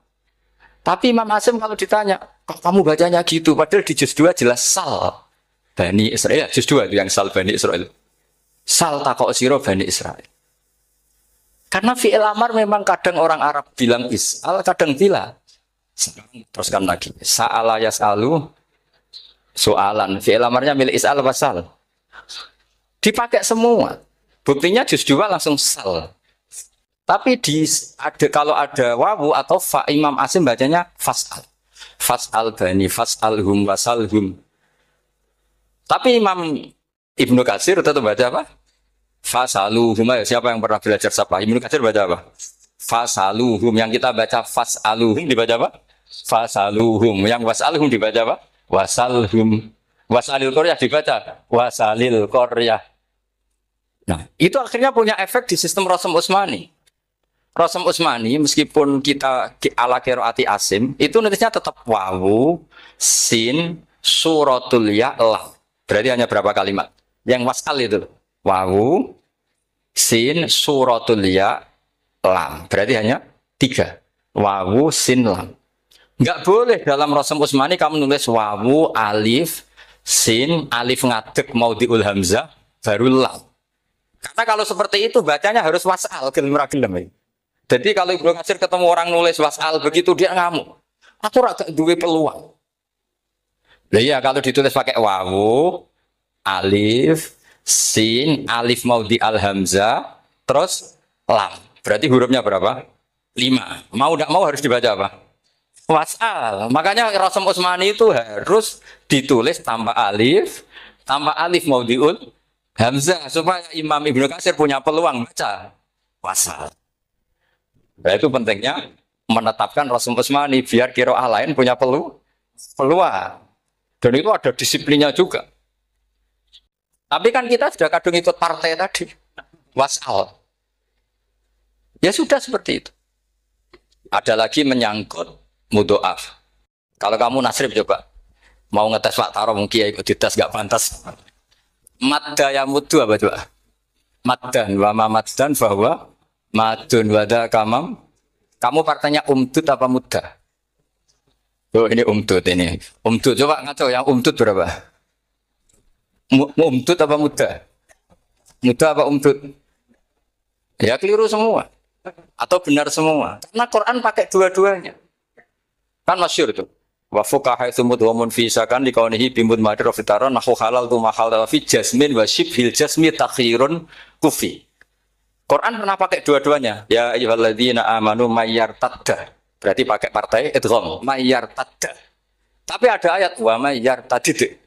Tapi Imam Hasim kalau ditanya, kok kamu bacanya gitu? Padahal di juz 2 jelas sal Bani Israel. Juz 2 itu yang sal Bani Israel. Sal takok siro Bani Israel. Karena fi'il amar memang kadang orang Arab bilang is'al, kadang bila. Sekarang teruskan lagi. Sa'ala yas'alu soalan. Fi'il amarnya milik is'al apa sal? Dipakai semua. Buktinya juz 2 langsung sal. Tapi kalau ada wawu atau fa, Imam Hasim bacanya fas'al. Fas'al bani, fas'alhum, wasalhum. Tapi Imam Ibnu Katsir tetap baca apa? Fasaluhum. Siapa yang pernah belajar sapa? Ibnu Katsir baca apa? Fasaluhum. Yang kita baca fas'aluhum dibaca apa? Fasaluhum. Yang wasalhum dibaca apa? Wasalhum. Wasalil Koryah dibaca wasalil Koryah. Nah, itu akhirnya punya efek di sistem Rasm Utsmani. Rasm Utsmani meskipun kita ala qiraati Asim itu nulisnya tetap wawu, sin, suratul ya, lam. Berarti hanya berapa kalimat? Yang wasal itu wawu, sin, suratul ya, lam. Berarti hanya 3. Wawu, sin, lam. Enggak boleh dalam Rasm Utsmani kamu nulis wawu, alif, sin, alif ngadeg mau diul hamzah baru lam. Karena kalau seperti itu bacanya harus wasal gelem. Jadi kalau Ibnu Katsir ketemu orang nulis wasal begitu dia ngamuk. Aku agak duwe peluang. Nah, iya kalau ditulis pakai wawu, alif, sin, alif mau di al hamzah, terus lam. Berarti hurufnya berapa? 5. Mau tidak mau harus dibaca apa? Wasal. Makanya Rasm Utsmani itu harus ditulis tanpa alif mau diul hamzah supaya Imam Ibnu Katsir punya peluang baca wasal. Nah, itu pentingnya menetapkan Rasm Utsmani biar qiraah lain punya peluang. Dan itu ada disiplinnya juga. Tapi kan kita sudah kadung ikut partai tadi. Wasal. Ya sudah seperti itu. Ada lagi menyangkut mudhoaf. Kalau kamu nasrib coba. Mau ngetes Pak Taro mungkin ikut dites gak pantas. Madda ya mudu apa coba? Maddan wa ma maddan bahwa madun wada kamam. Kamu partainya umdud apa mudah? Oh ini umdud ini. Umdud coba ngaco yang umdud berapa? Umdud apa mudah? Mudah apa umdud? Ya keliru semua. Atau benar semua. Karena Quran pakai dua-duanya. Kan masyhur itu. Wa fuqaha tsumud wa munfisakan liqaunihi bimud madir wa fitaran nahu halal tu mahal fi jasmin wa shibhil jasmi takhirun kufi. Quran pernah pakai dua-duanya. Ya ayyuhalladzina amanu mayyartadda. Berarti pakai partai idgham, mayyartadda. Tapi ada ayat wa mayyartadid.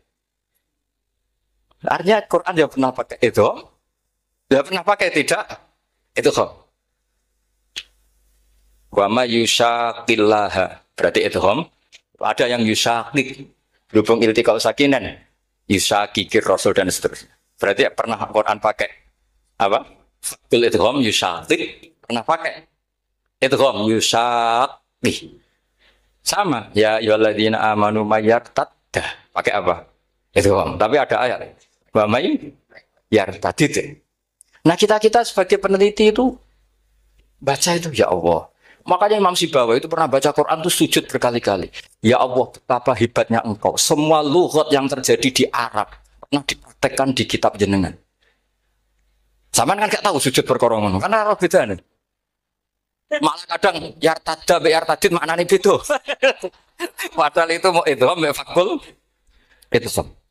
Artinya Quran dia pernah pakai idgham, dia pernah pakai tidak idgham. Wa mayyushaqillaha. Berarti idgham. Ada yang yusakik, berhubung iltiqau sakinan, yusakikir rasul dan seterusnya. Berarti pernah Quran pakai apa? Fatul idgham yusakik, pernah pakai idgham yusakik. Sama, ya ayyuhalladzina amanu mayyartadda. Pakai apa? Idgham. Tapi ada ayat. Wa may yartadid. Nah, kita sebagai peneliti itu baca itu ya Allah. Makanya Imam Sibawi itu pernah baca Quran itu sujud berkali-kali. Ya Allah, betapa hebatnya engkau. Semua lughat yang terjadi di Arab pernah dipraktekkan di kitab jenengan. Zaman kan gak tahu sujud berkorong karena Arab beda nih. Malah kadang yartada be yartadin maknane beda. Padahal itu mau itu ambek fakul itu sok.